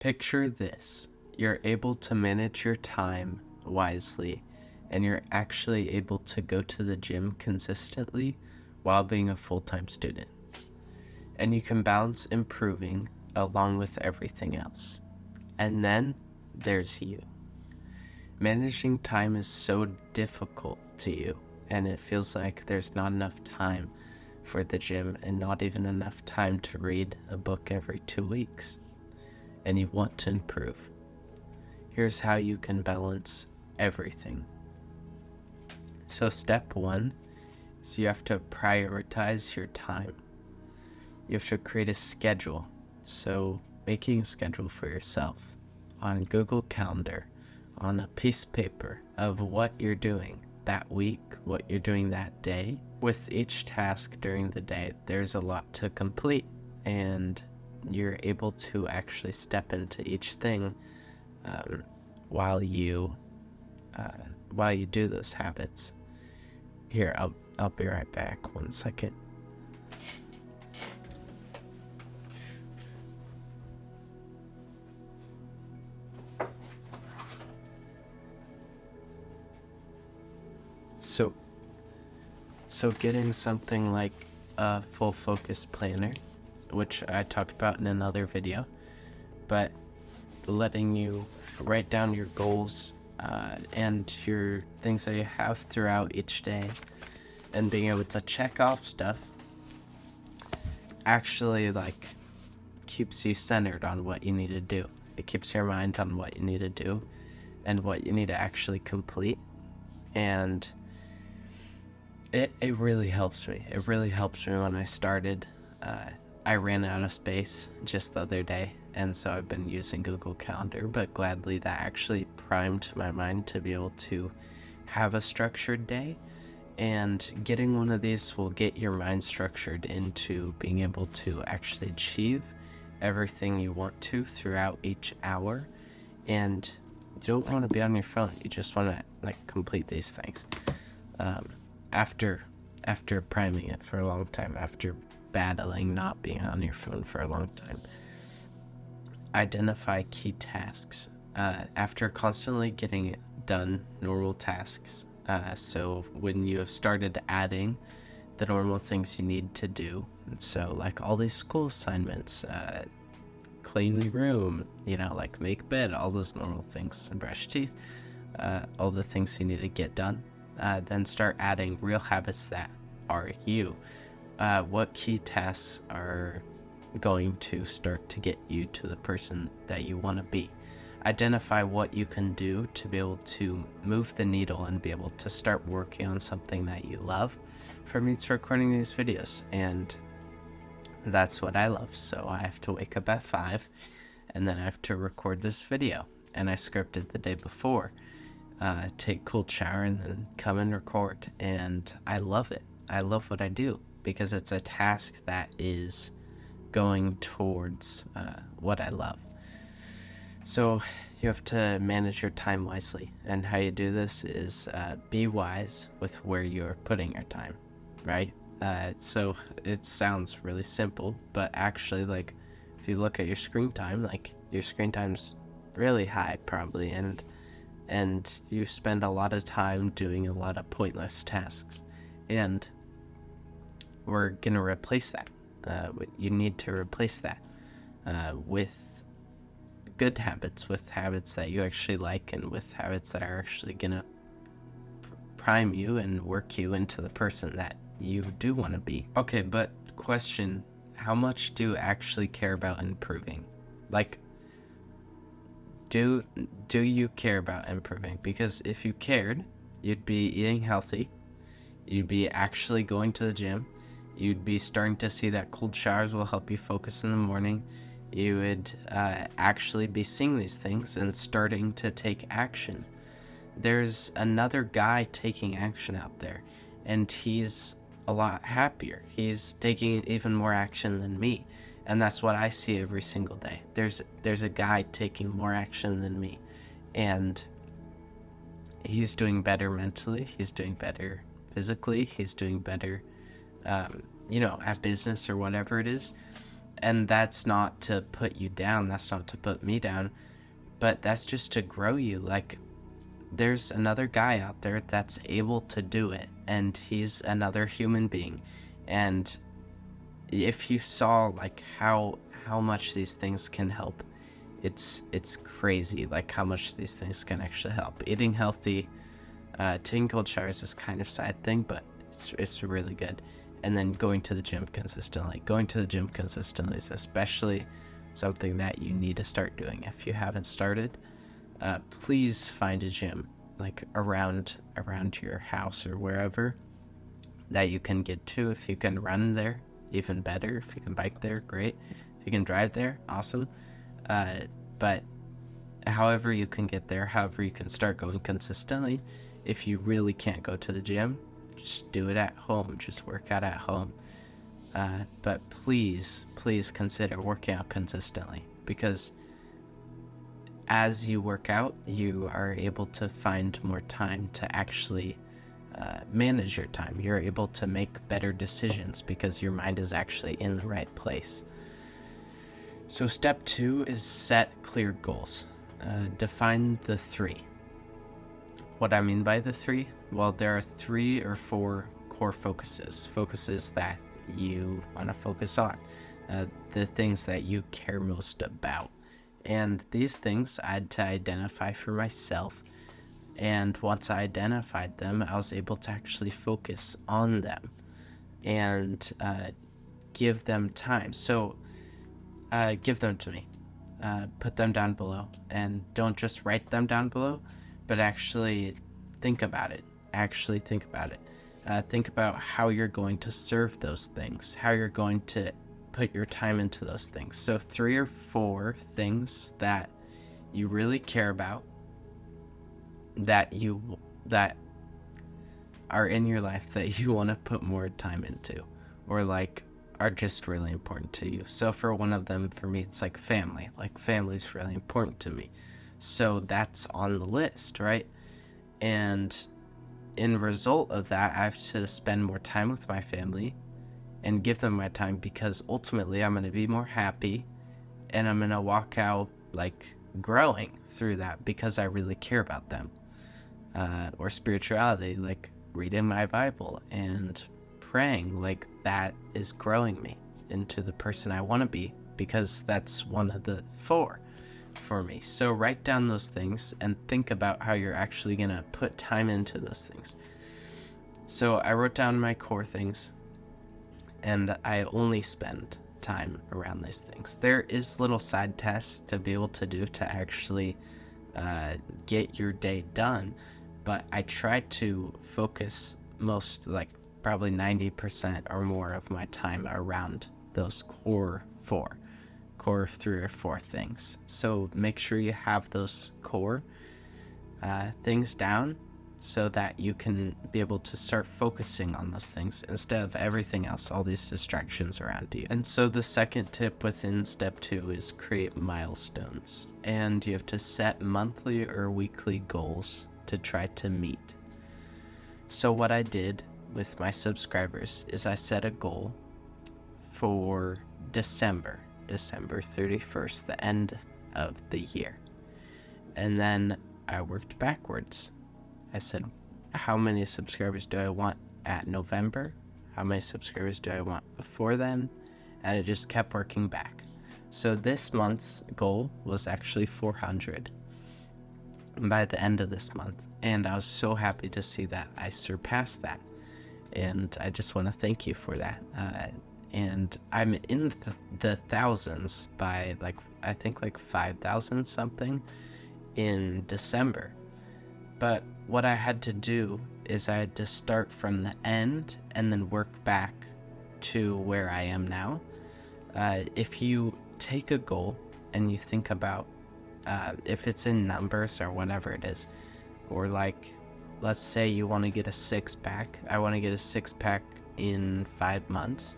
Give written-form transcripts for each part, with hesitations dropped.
Picture this. You're able to manage your time wisely, and you're actually able to go to the gym consistently while being a full-time student. And you can balance improving along with everything else. And then there's you. Managing time is so difficult to you, and it feels like there's not enough time for the gym and not even enough time to read a book every 2 weeks. And you want to improve. Here's how you can balance everything. So step 1 is you have to prioritize your time. You have to create a schedule. So making a schedule for yourself on Google Calendar, on a piece of paper of what you're doing that week, what you're doing that day. With each task during the day, there's a lot to complete, and you're able to actually step into each thing while you do those habits. Here, I'll be right back. 1 second. So getting something like a full focus planner, which I talked about in another video, but letting you write down your goals and your things that you have throughout each day, and being able to check off stuff actually keeps you centered on what you need to do. It keeps your mind on what you need to do and what you need to actually complete, and it really helps me. It really helps me when I started. I ran out of space just the other day, and so I've been using Google Calendar, but gladly that actually primed my mind to be able to have a structured day, and getting one of these will get your mind structured into being able to actually achieve everything you want to throughout each hour. And you don't want to be on your phone, you just want to complete these things. After priming it for a long time, after battling not being on your phone for a long time. Identify key tasks. After constantly getting it done, normal tasks. So when you have started adding the normal things you need to do, so like all these school assignments, clean the room, make bed, all those normal things, and brush teeth, all the things you need to get done. Then start adding real habits that are you. What key tasks are going to start to get you to the person that you want to be? Identify what you can do to be able to move the needle and be able to start working on something that you love. For me, it's recording these videos, and that's what I love. So I have to wake up at 5, and then I have to record this video. And I scripted the day before. Take a cold shower and then come and record, and I love it. I love what I do because it's a task that is going towards what I love. So you have to manage your time wisely, and how you do this is be wise with where you're putting your time, right? So it sounds really simple, but actually, if you look at your screen time, your screen time's really high probably, and you spend a lot of time doing a lot of pointless tasks, and we're gonna replace that. You need to replace that with good habits, with habits that you actually like, and with habits that are actually gonna prime you and work you into the person that you do want to be. Okay, but question, how much do you actually care about improving? Do you care about improving? Because if you cared, you'd be eating healthy, you'd be actually going to the gym, you'd be starting to see that cold showers will help you focus in the morning, you would actually be seeing these things and starting to take action. There's another guy taking action out there, and he's a lot happier. He's taking even more action than me. And that's what I see every single day. There's a guy taking more action than me, and he's doing better mentally, he's doing better physically, he's doing better, at business or whatever it is. And that's not to put you down, that's not to put me down, but that's just to grow you. Like, there's another guy out there that's able to do it, and he's another human being. And if you saw like how much these things can help, it's crazy, like how much these things can actually help. Eating healthy, taking cold showers is kind of side thing, but it's really good. And then going to the gym consistently. Going to the gym consistently is especially something that you need to start doing. If you haven't started, please find a gym like around your house or wherever that you can get to. If you can run there, even better. If you can bike there, great. If you can drive there, awesome. But however you can get there, however you can start going consistently. If you really can't go to the gym, just do it at home. Just work out at home. But please consider working out consistently, because as you work out, you are able to find more time to actually manage your time. You're able to make better decisions because your mind is actually in the right place. So step 2 is set clear goals. Define the 3. What I mean by the 3? Well, there are 3 or 4 core focuses that you want to focus on, the things that you care most about. And these things I had to identify for myself. And once I identified them, I was able to actually focus on them and give them time. So give them to me. Put them down below. And don't just write them down below, but actually think about it. Think about how you're going to serve those things, how you're going to put your time into those things. So 3 or 4 things that you really care about, that are in your life that you want to put more time into, or like are just really important to you. So for one of them, for me, it's like family. Like, family's really important to me. So that's on the list, right? And in result of that, I have to spend more time with my family and give them my time, because ultimately I'm going to be more happy and I'm going to walk out like growing through that because I really care about them. Or spirituality, like reading my Bible and praying, like that is growing me into the person I want to be, because that's one of the 4 for me. So write down those things and think about how you're actually going to put time into those things. So I wrote down my core things, and I only spend time around these things. There is little side tasks to be able to do to actually get your day done, but I try to focus most, like probably 90% or more of my time around those core 3 or 4 things. So make sure you have those core things down so that you can be able to start focusing on those things instead of everything else, all these distractions around you. And so the second tip within step 2 is create milestones. And you have to set monthly or weekly goals to try to meet. So what I did with my subscribers is I set a goal for December 31st, the end of the year. And then I worked backwards. I said, how many subscribers do I want at November? How many subscribers do I want before then? And it just kept working back. So this month's goal was actually 400 by the end of this month. And I was so happy to see that I surpassed that. And I just want to thank you for that. And I'm in the thousands by I think 5,000 something in December. But what I had to do is I had to start from the end and then work back to where I am now. If you take a goal and you think about if it's in numbers or whatever it is, or let's say you want to get a 6-pack. I want to get a 6-pack in 5 months.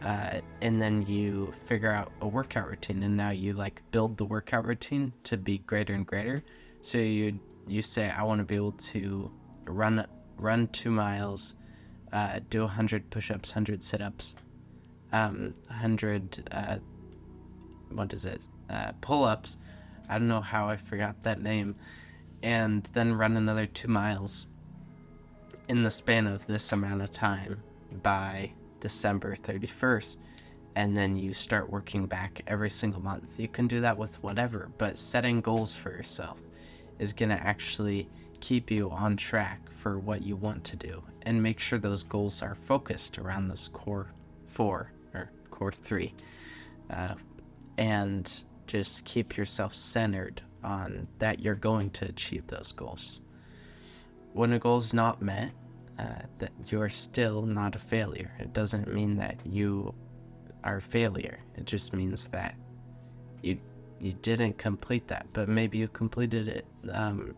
And then you figure out a workout routine, and now you build the workout routine to be greater and greater. So you say, I want to be able to run 2 miles, do 100 push-ups, 100 sit-ups, 100 pull-ups. I don't know how I forgot that name. And then run another 2 miles in the span of this amount of time by December 31st. And then you start working back every single month. You can do that with whatever, but setting goals for yourself is going to actually keep you on track for what you want to do, and make sure those goals are focused around those core 4 or core 3, and just keep yourself centered on that you're going to achieve those goals. When a goal is not met, that you're still not a failure. It doesn't mean that you are a failure. It just means that you didn't complete that, but maybe you completed it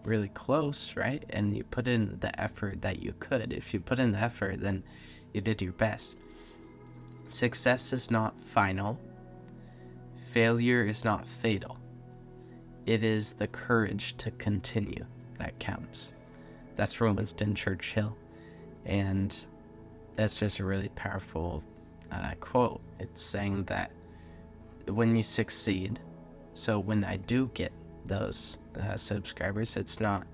really close, right? And you put in the effort that you could. If you put in the effort, then you did your best. Success is not final. Failure is not fatal. It is the courage to continue that counts. That's from Winston Churchill, and that's just a really powerful quote. It's saying that when you succeed, so when I do get those subscribers, it's not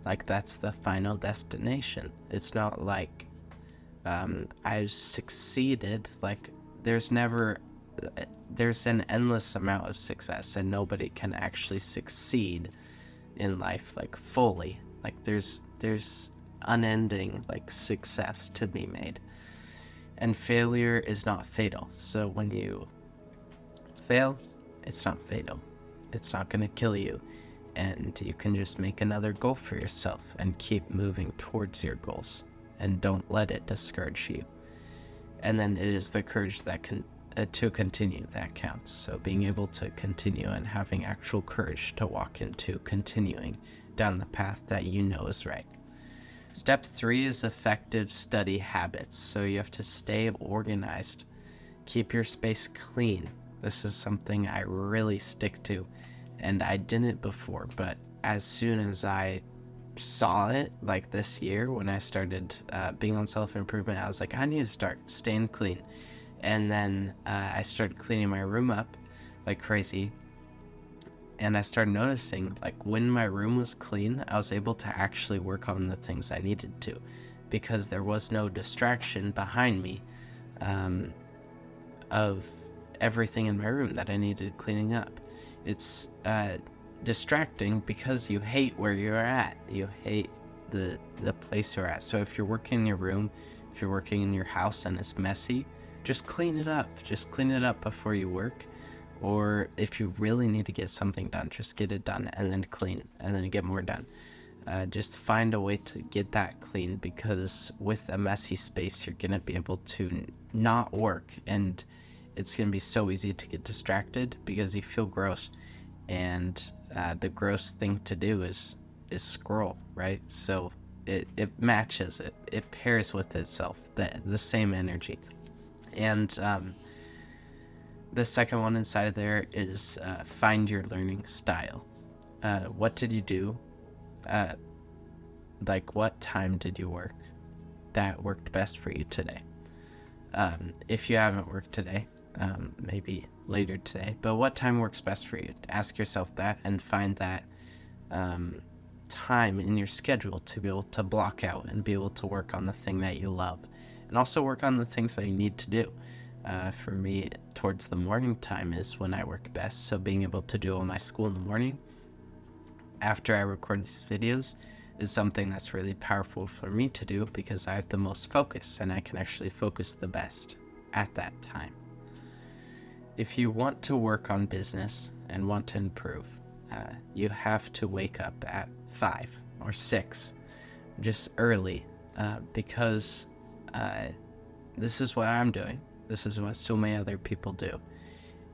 like that's the final destination. It's not like I've succeeded. Like there's an endless amount of success, and nobody can actually succeed in life like fully. Like there's unending like success to be made, and failure is not fatal. So when you fail, it's not fatal. It's not going to kill you, and you can just make another goal for yourself and keep moving towards your goals, and don't let it discourage you. And then it is the courage that can to continue that counts. So being able to continue and having actual courage to walk into continuing down the path that you know is right. Step 3 is effective study habits. So you have to stay organized. Keep your space clean. This is something I really stick to, and I didn't before, but as soon as I saw it, like this year when I started being on self-improvement, I was like, I need to start staying clean. And then I started cleaning my room up like crazy, and I started noticing like when my room was clean, I was able to actually work on the things I needed to, because there was no distraction behind me of everything in my room that I needed cleaning up. It's distracting because you hate where you're at. You hate the place you're at. So if you're working in your room, if you're working in your house and it's messy, just clean it up. Just clean it up before you work. Or if you really need to get something done, just get it done and then clean and then get more done. Just find a way to get that clean, because with a messy space, you're going to be able to not work, and it's going to be so easy to get distracted because you feel gross. And the gross thing to do is scroll, right? So it matches, it pairs with itself, the same energy. And the second one inside of there is find your learning style. What did you do? Like what time did you work that worked best for you today? If you haven't worked today, maybe later today, but what time works best for you? Ask yourself that and find that time in your schedule to be able to block out and be able to work on the thing that you love, and also work on the things that you need to do. For me, towards the morning time is when I work best, so being able to do all my school in the morning after I record these videos is something that's really powerful for me to do, because I have the most focus and I can actually focus the best at that time. If you want to work on business and want to improve, you have to wake up at 5 or 6, just early, because this is what I'm doing. This is what so many other people do.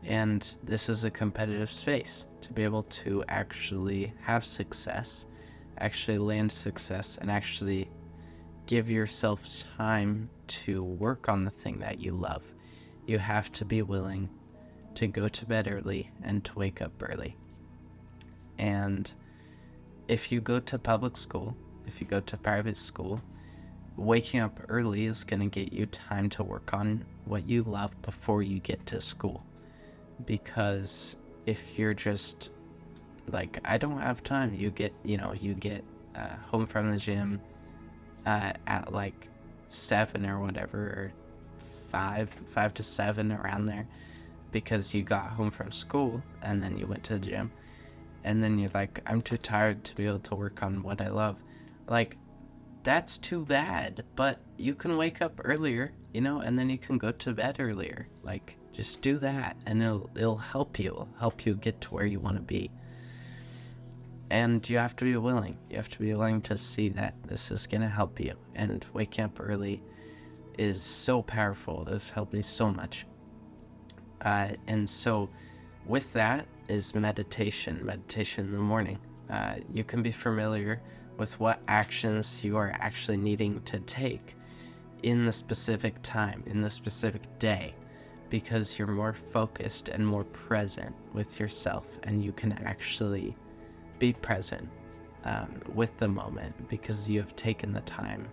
And this is a competitive space. To be able to actually have success, actually land success, and actually give yourself time to work on the thing that you love, you have to be willing to go to bed early and to wake up early. And if you go to public school, if you go to private school, waking up early is going to get you time to work on what you love before you get to school. because if you're just like, I don't have time, you get home from the gym at like 7 or whatever, or 5 to 7, around there, because you got home from school and then you went to the gym, and then you're like, I'm too tired to be able to work on what I love. Like, that's too bad, but you can wake up earlier, and then you can go to bed earlier. Like, just do that, and it'll help you. Get to where you want to be. And you have to be willing. You have to be willing to see that this is going to help you. And waking up early is so powerful. This helped me so much. And so with that is meditation in the morning. You can be familiar with what actions you are actually needing to take in the specific time, in the specific day, because you're more focused and more present with yourself, and you can actually be present with the moment, because you have taken the time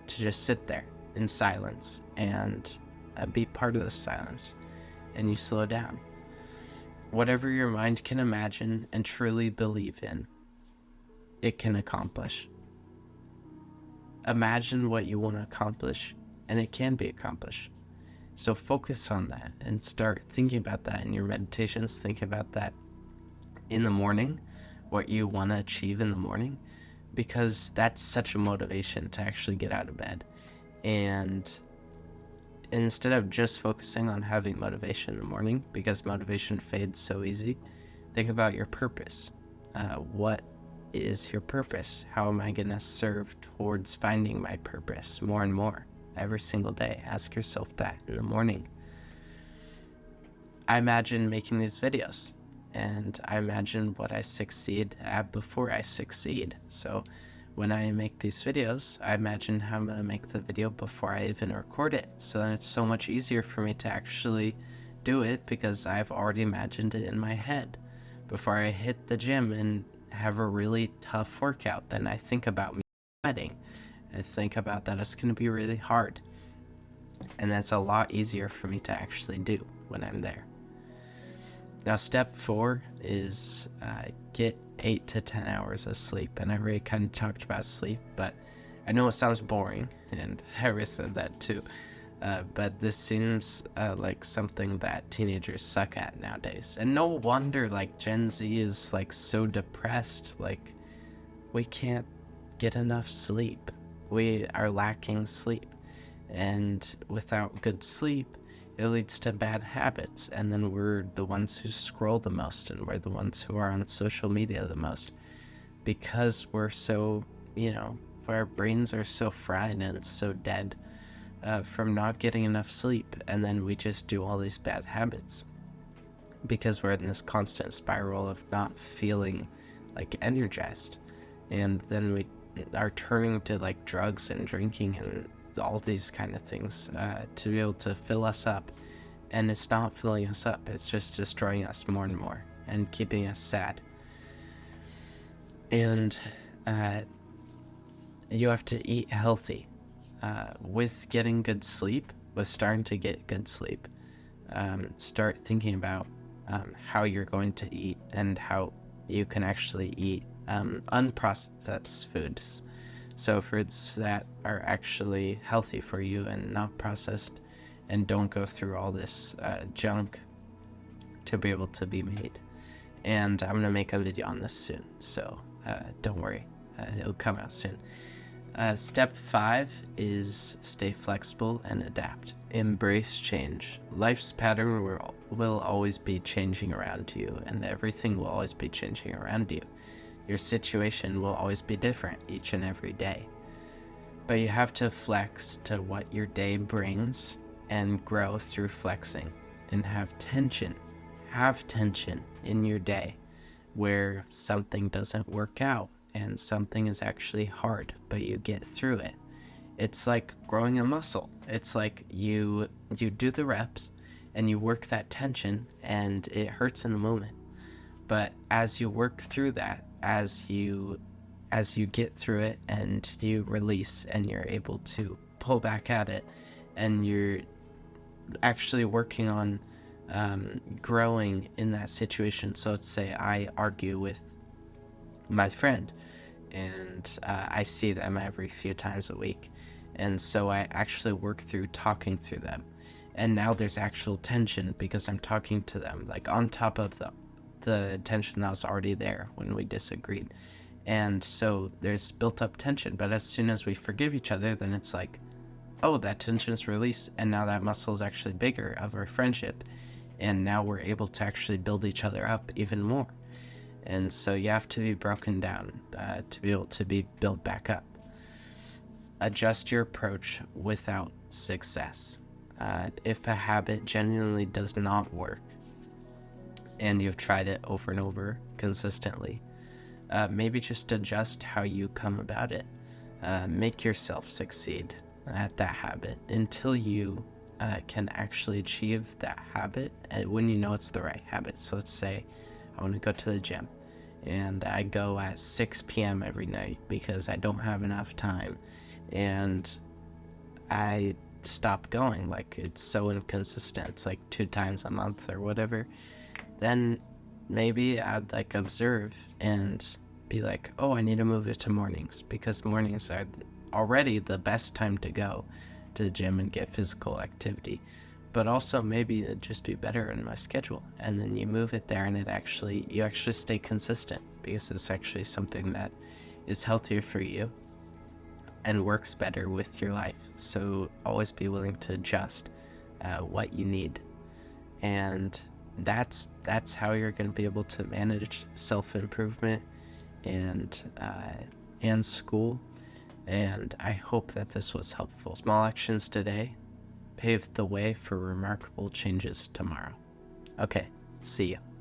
to just sit there in silence and be part of the silence, and you slow down. Whatever your mind can imagine and truly believe in, it can accomplish. Imagine what you want to accomplish, and it can be accomplished. So focus on that and start thinking about that in your meditations. Think about that in the morning, what you want to achieve in the morning, because that's such a motivation to actually get out of bed. And instead of just focusing on having motivation in the morning, because motivation fades so easy, think about your purpose. What is your purpose? How am I going to serve towards finding my purpose more and more every single day? Ask yourself that in the morning. I imagine making these videos, and I imagine what I succeed at before I succeed. So when I make these videos, I imagine how I'm going to make the video before I even record it. So then it's so much easier for me to actually do it, because I've already imagined it in my head before I hit the gym and have a really tough workout. Then I think about me sweating. I think about that it's going to be really hard. And that's a lot easier for me to actually do when I'm there. Now, step 4 is get 8 to 10 hours of sleep. And I already kind of talked about sleep, but I know it sounds boring, and Harry said that too. But this seems like something that teenagers suck at nowadays. And no wonder, like, Gen Z is, like, so depressed. Like, we can't get enough sleep. We are lacking sleep. And without good sleep, it leads to bad habits. And then we're the ones who scroll the most, and we're the ones who are on social media the most. Because we're so, our brains are so fried and so dead from not getting enough sleep, and then we just do all these bad habits because we're in this constant spiral of not feeling like energized, and then we are turning to like drugs and drinking and all these kind of things to be able to fill us up, and it's not filling us up, it's just destroying us more and more and keeping us sad. And you have to eat healthy. With getting good sleep, with starting to get good sleep, start thinking about how you're going to eat and how you can actually eat unprocessed foods. So foods that are actually healthy for you and not processed, and don't go through all this junk to be able to be made. And I'm going to make a video on this soon, so don't worry, it'll come out soon. Step 5 is stay flexible and adapt. Embrace change. Life's pattern will always be changing around you, and everything will always be changing around you. Your situation will always be different each and every day. But you have to flex to what your day brings and grow through flexing, and have tension. Have tension in your day where something doesn't work out and something is actually hard, but you get through it. It's like growing a muscle. It's like you do the reps and you work that tension, and it hurts in the moment. But as you work through that, as you get through it and you release and you're able to pull back at it, and you're actually working on growing in that situation. So let's say I argue with my friend, and I see them every few times a week. And so I actually work through talking to them. And now there's actual tension because I'm talking to them, like on top of the tension that was already there when we disagreed. And so there's built up tension. But as soon as we forgive each other, then it's like, oh, that tension is released. And now that muscle is actually bigger of our friendship. And now we're able to actually build each other up even more. And so you have to be broken down to be able to be built back up. Adjust your approach without success. If a habit genuinely does not work and you've tried it over and over consistently, maybe just adjust how you come about it. Make yourself succeed at that habit until you can actually achieve that habit when you know it's the right habit. So let's say I want to go to the gym and I go at 6 p.m. every night because I don't have enough time, and I stop going. Like, it's so inconsistent. It's like 2 times a month or whatever. Then maybe I'd like observe and be like, oh, I need to move it to mornings because mornings are already the best time to go to the gym and get physical activity. But also maybe it'd just be better in my schedule, and then you move it there, and you actually stay consistent because it's actually something that is healthier for you and works better with your life. So always be willing to adjust what you need, and that's how you're going to be able to manage self-improvement and school. And I hope that this was helpful. Small actions today paved the way for remarkable changes tomorrow. Okay, see ya.